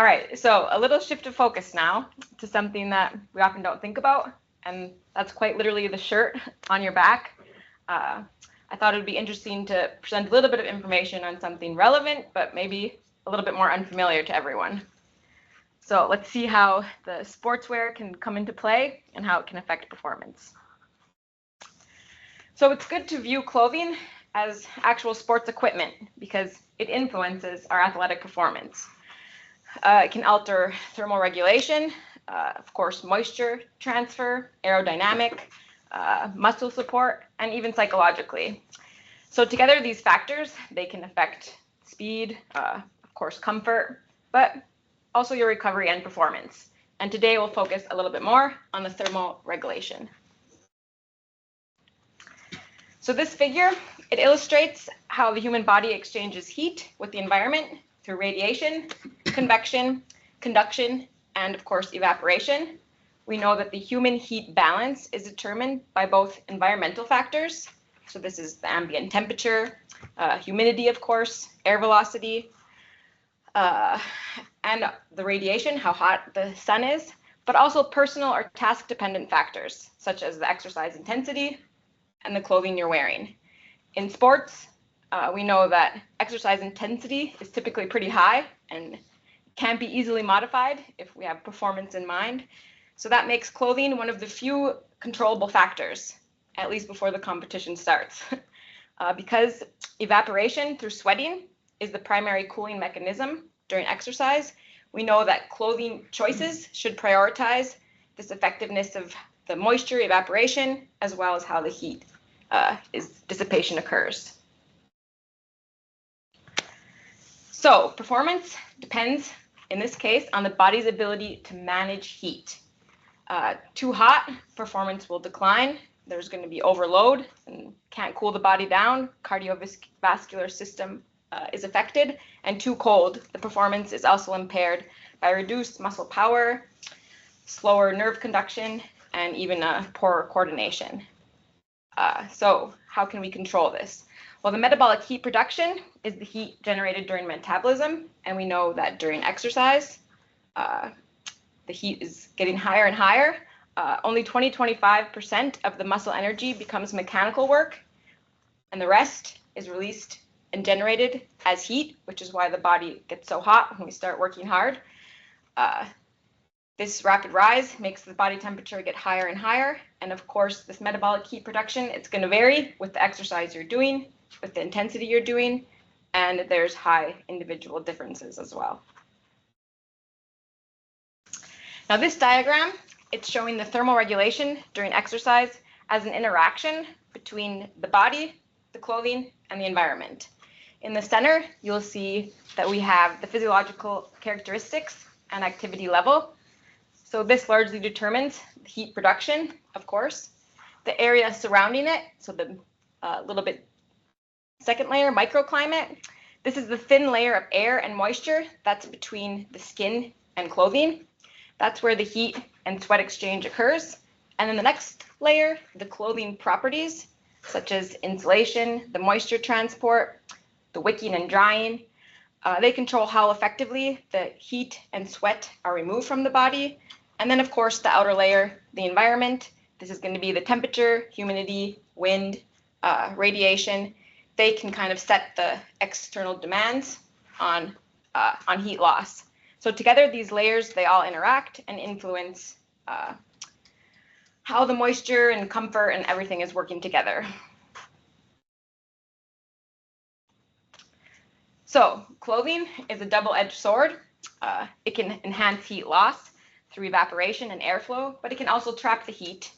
All right, so a little shift of focus now to something that we often don't think about, and that's quite literally the shirt on your back. I thought it would be interesting to present a little bit of information on something relevant, but maybe a little bit more unfamiliar to everyone. So let's see how the sportswear can come into play and how it can affect performance. So it's good to view clothing as actual sports equipment because it influences our athletic performance. It can alter thermal regulation, of course, moisture transfer, aerodynamic, muscle support, and even psychologically. So together, these factors, they can affect speed, of course, comfort, but also your recovery and performance. And today we'll focus a little bit more on the thermal regulation. So this figure, it illustrates how the human body exchanges heat with the environment through radiation, convection, conduction, and of course evaporation. We know that the human heat balance is determined by both environmental factors. So this is the ambient temperature, humidity, of course, air velocity, and the radiation, how hot the sun is, but also personal or task-dependent factors, such as the exercise intensity and the clothing you're wearing. In sports, we know that exercise intensity is typically pretty high and can be easily modified if we have performance in mind. So that makes clothing one of the few controllable factors, at least before the competition starts. Because evaporation through sweating is the primary cooling mechanism during exercise, we know that clothing choices should prioritize this effectiveness of the moisture evaporation, as well as how the heat dissipation occurs. So performance depends, in this case, on the body's ability to manage heat. Too hot, performance will decline. There's going to be overload and can't cool the body down. Cardiovascular system is affected. And too cold, the performance is also impaired by reduced muscle power, slower nerve conduction, and even poorer coordination. So how can we control this? Well, the metabolic heat production is the heat generated during metabolism, and we know that during exercise, the heat is getting higher and higher. Only 20-25% of the muscle energy becomes mechanical work, and the rest is released and generated as heat, which is why the body gets so hot when we start working hard. This rapid rise makes the body temperature get higher and higher, and of course, this metabolic heat production, it's going to vary with the exercise you're doing, with the intensity you're doing, and there's high individual differences as well. Now this diagram, it's showing the thermal regulation during exercise as an interaction between the body, the clothing, and the environment. In the center, you'll see that we have the physiological characteristics and activity level. So this largely determines the heat production, of course, the area surrounding it, so the little bit second layer, microclimate. This is the thin layer of air and moisture that's between the skin and clothing. That's where the heat and sweat exchange occurs. And then the next layer, the clothing properties, such as insulation, the moisture transport, the wicking and drying. They control how effectively the heat and sweat are removed from the body. And then, of course, the outer layer, the environment. This is going to be the temperature, humidity, wind, radiation. They can kind of set the external demands on heat loss. So together, these layers, they all interact and influence how the moisture and comfort and everything is working together. So clothing is a double-edged sword. It can enhance heat loss through evaporation and airflow, but it can also trap the heat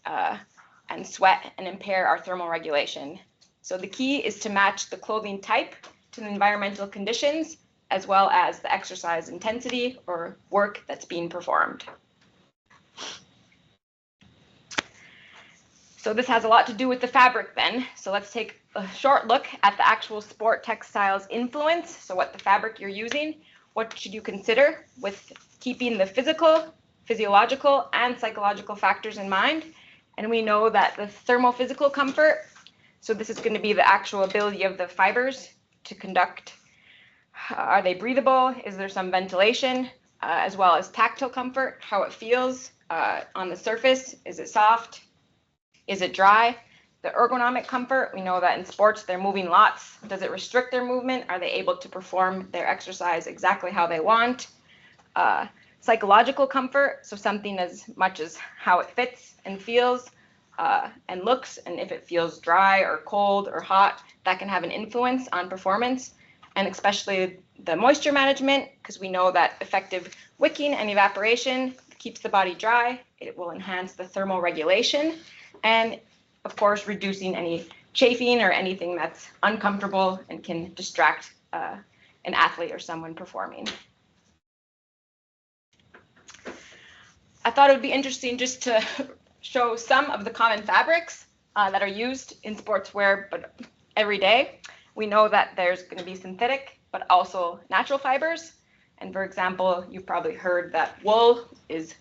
and sweat and impair our thermal regulation. So the key is to match the clothing type to the environmental conditions, as well as the exercise intensity or work that's being performed. So this has a lot to do with the fabric then. So let's take a short look at the actual sport textiles influence. So what the fabric you're using, what should you consider with keeping the physical, physiological, and psychological factors in mind. And we know that the thermophysical comfort, so this is going to be the actual ability of the fibers to conduct Are they breathable? Is there some ventilation? As well as tactile comfort, how it feels on the surface. Is it soft? Is it dry? The ergonomic comfort, we know that in sports they're moving lots. Does it restrict their movement? Are they able to perform their exercise exactly how they want? Psychological comfort, so something as much as how it fits and feels and looks, and if it feels dry or cold or hot, that can have an influence on performance, and especially the moisture management, because we know that effective wicking and evaporation keeps the body dry. It will enhance the thermal regulation, and of course, reducing any chafing or anything that's uncomfortable and can distract an athlete or someone performing. I thought it would be interesting just to show some of the common fabrics that are used in sportswear, but every day. We know that there's going to be synthetic, but also natural fibers. And for example, you've probably heard that wool is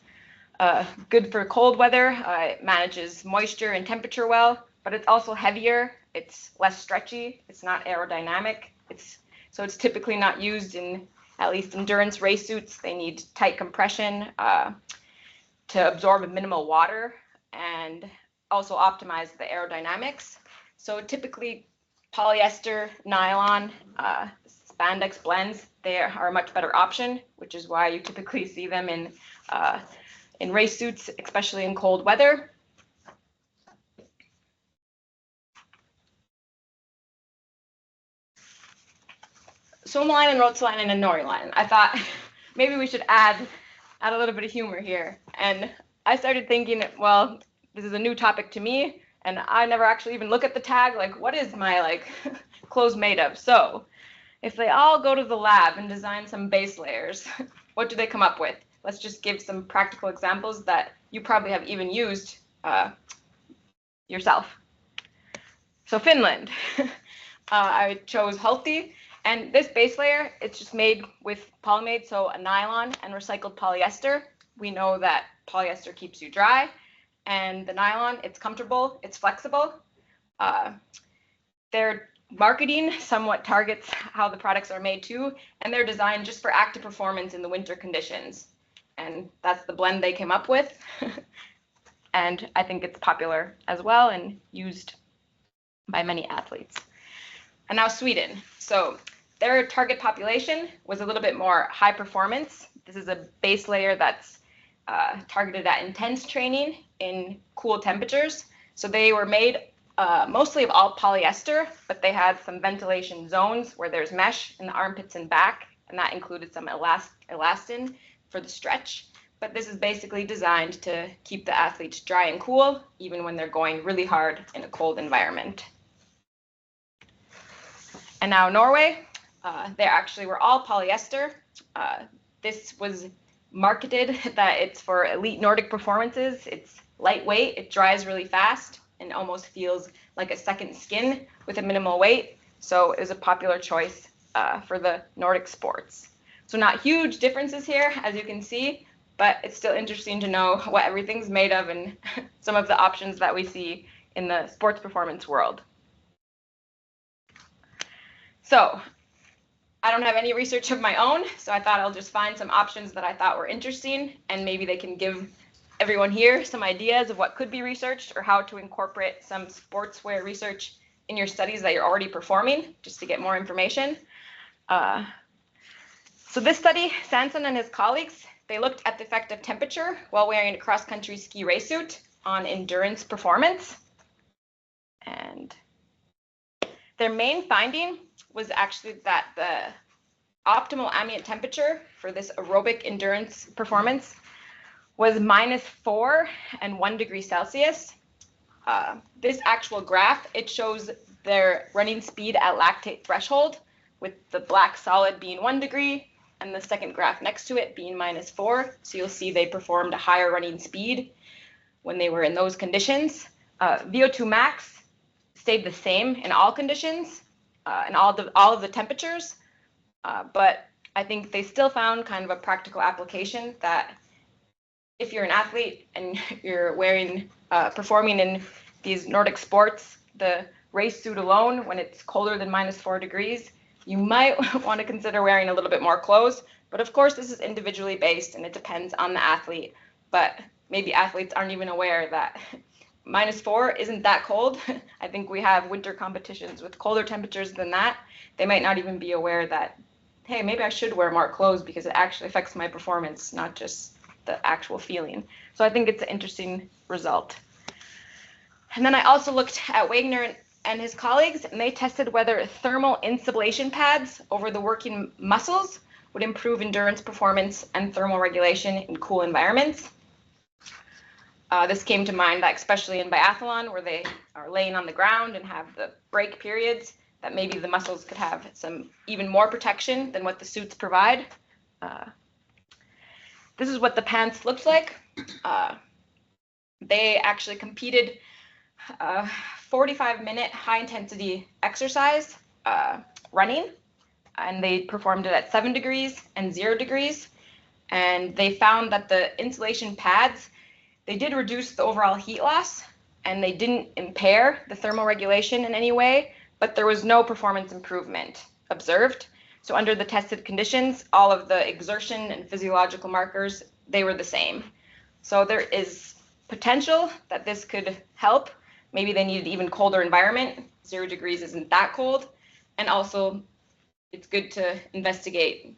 good for cold weather. It manages moisture and temperature well, but it's also heavier. It's less stretchy. It's not aerodynamic. So it's typically not used in at least endurance race suits. They need tight compression to absorb minimal water and also optimize the aerodynamics. So typically polyester, nylon, spandex blends, they are a much better option, which is why you typically see them in race suits, especially in cold weather. Suomalainen, ruotsalainen, and norjalainen. I thought maybe we should add a little bit of humor here. And I started thinking, well, this is a new topic to me, and I never actually even look at the tag, like, what is my clothes made of? So if they all go to the lab and design some base layers, what do they come up with? Let's just give some practical examples that you probably have even used yourself. So Finland, I chose Halti, and this base layer, it's just made with polymade, so a nylon and recycled polyester. We know that polyester keeps you dry, and the nylon, it's comfortable, it's flexible. Their marketing somewhat targets how the products are made too, and they're designed just for active performance in the winter conditions. And that's the blend they came up with. And I think it's popular as well and used by many athletes. And now Sweden. So their target population was a little bit more high performance. This is a base layer that's targeted at intense training in cool temperatures. So they were made mostly of all polyester, but they had some ventilation zones where there's mesh in the armpits and back, and that included some elastin for the stretch. But this is basically designed to keep the athletes dry and cool, even when they're going really hard in a cold environment. And now Norway, they actually were all polyester. This was marketed that it's for elite Nordic performances. It's lightweight, it dries really fast, and almost feels like a second skin with a minimal weight. So it was a popular choice for the Nordic sports. So not huge differences here, as you can see, but it's still interesting to know what everything's made of and some of the options that we see in the sports performance world. So I don't have any research of my own, so I thought I'll just find some options that I thought were interesting, and maybe they can give everyone here some ideas of what could be researched or how to incorporate some sportswear research in your studies that you're already performing, just to get more information. So this study, Sanson and his colleagues, they looked at the effect of temperature while wearing a cross-country ski race suit on endurance performance. And their main finding was actually that the optimal ambient temperature for this aerobic endurance performance was -4 and 1 degree Celsius. This actual graph, it shows their running speed at lactate threshold, with the black solid being 1 degree and the second graph next to it being -4. So you'll see they performed a higher running speed when they were in those conditions. VO2 max stayed the same in all conditions and all of the temperatures, but I think they still found kind of a practical application that if you're an athlete and you're performing in these Nordic sports, the race suit alone, when it's colder than -4 degrees, you might want to consider wearing a little bit more clothes. But of course, this is individually based and it depends on the athlete. But maybe athletes aren't even aware that -4 isn't that cold. I think we have winter competitions with colder temperatures than that. They might not even be aware that, hey, maybe I should wear more clothes because it actually affects my performance, not just the actual feeling. So I think it's an interesting result. And then I also looked at Wagner and his colleagues, and they tested whether thermal insublation pads over the working muscles would improve endurance performance and thermal regulation in cool environments. This came to mind that especially in biathlon, where they are laying on the ground and have the break periods, that maybe the muscles could have some even more protection than what the suits provide. This is what the pants looked like. They actually competed 45-minute high-intensity exercise running, and they performed it at 7 degrees and 0 degrees. And they found that the insulation pads, they did reduce the overall heat loss, and they didn't impair the thermal regulation in any way, but there was no performance improvement observed. So under the tested conditions, all of the exertion and physiological markers, they were the same. So there is potential that this could help. Maybe they needed even colder environment. 0 degrees isn't that cold. And also, it's good to investigate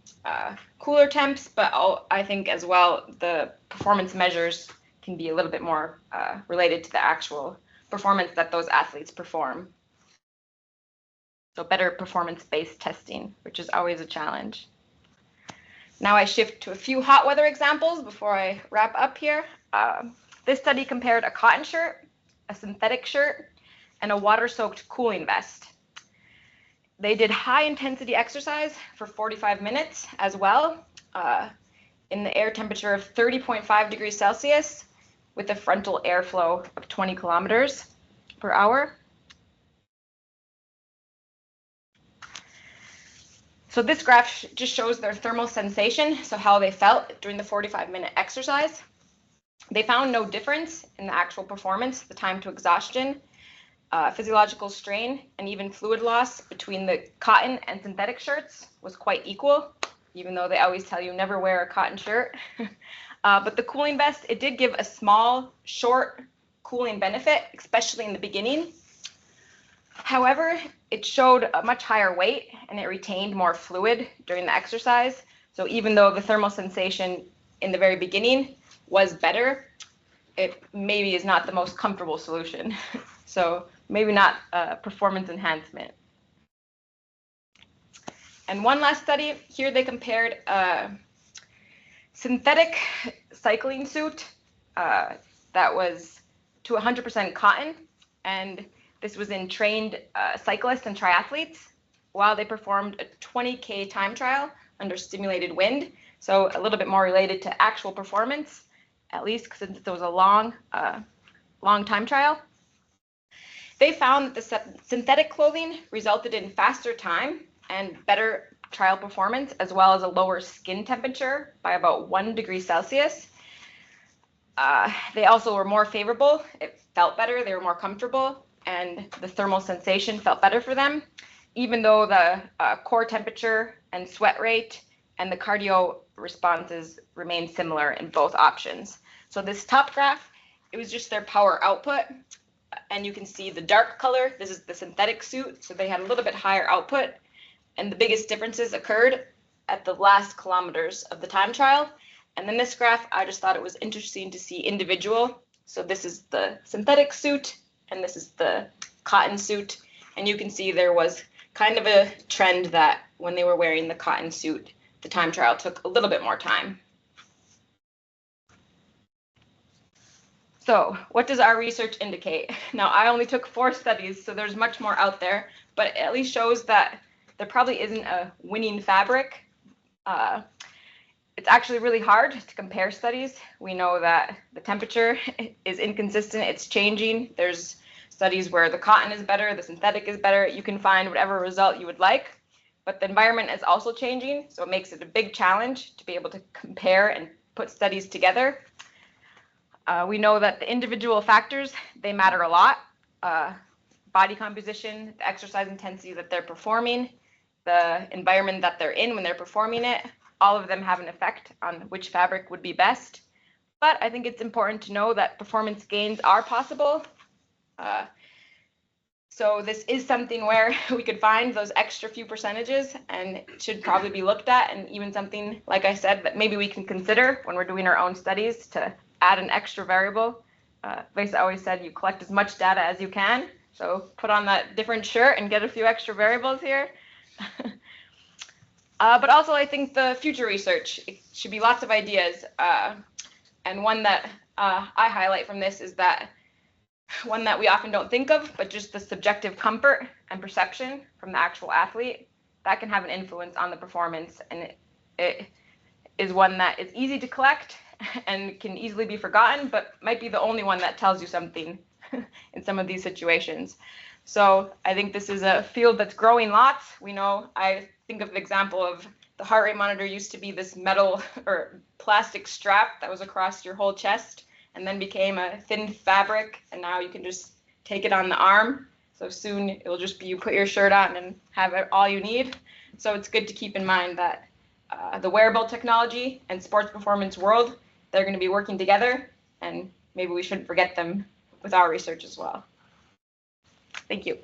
cooler temps, but I think as well, the performance measures can be a little bit more related to the actual performance that those athletes perform. So better performance-based testing, which is always a challenge. Now I shift to a few hot weather examples before I wrap up here. This study compared a cotton shirt, a synthetic shirt, and a water-soaked cooling vest. They did high-intensity exercise for 45 minutes as well, in the air temperature of 30.5 degrees Celsius with a frontal airflow of 20 kilometers per hour. So this graph just shows their thermal sensation, so how they felt during the 45-minute exercise. They found no difference in the actual performance, the time to exhaustion, physiological strain, and even fluid loss between the cotton and synthetic shirts was quite equal, even though they always tell you never wear a cotton shirt. But the cooling vest, it did give a small, short cooling benefit, especially in the beginning. However, it showed a much higher weight and it retained more fluid during the exercise. So even though the thermal sensation in the very beginning was better, it maybe is not the most comfortable solution. So maybe not performance enhancement. And one last study, here they compared a synthetic cycling suit that was to 100% cotton, and this was in trained cyclists and triathletes while they performed a 20K time trial under stimulated wind. So a little bit more related to actual performance, at least since it was a long time trial. They found that the synthetic clothing resulted in faster time and better trial performance, as well as a lower skin temperature by about 1 degree Celsius. They also were more favorable. It felt better. They were more comfortable, and the thermal sensation felt better for them, even though the core temperature and sweat rate and the cardio responses remained similar in both options. So this top graph, it was just their power output, and you can see the dark color. This is the synthetic suit, so they had a little bit higher output, and the biggest differences occurred at the last kilometers of the time trial. And then this graph, I just thought it was interesting to see individual. So this is the synthetic suit, and this is the cotton suit, and you can see there was kind of a trend that when they were wearing the cotton suit, the time trial took a little bit more time. So what does our research indicate? Now, I only took 4 studies, so there's much more out there, but it at least shows that there probably isn't a winning fabric. It's actually really hard to compare studies. We know that the temperature is inconsistent, it's changing. There's studies where the cotton is better, the synthetic is better. You can find whatever result you would like, but the environment is also changing, so it makes it a big challenge to be able to compare and put studies together. We know that the individual factors, they matter a lot. Body composition, the exercise intensity that they're performing, the environment that they're in when they're performing it. All of them have an effect on which fabric would be best. But I think it's important to know that performance gains are possible. So this is something where we could find those extra few percentages, and it should probably be looked at, and even something, like I said, that maybe we can consider when we're doing our own studies to add an extra variable. Lisa always said you collect as much data as you can, so put on that different shirt and get a few extra variables here. But also I think the future research, it should be lots of ideas, and one that I highlight from this is that one that we often don't think of, but just the subjective comfort and perception from the actual athlete, that can have an influence on the performance, and it is one that is easy to collect and can easily be forgotten, but might be the only one that tells you something in some of these situations. So I think this is a field that's growing lots. We know, I think of the example of the heart rate monitor used to be this metal or plastic strap that was across your whole chest, and then became a thin fabric, and now you can just take it on the arm. So soon it will just be you put your shirt on and have all you need. So it's good to keep in mind that the wearable technology and sports performance world, they're going to be working together, and maybe we shouldn't forget them with our research as well. Thank you.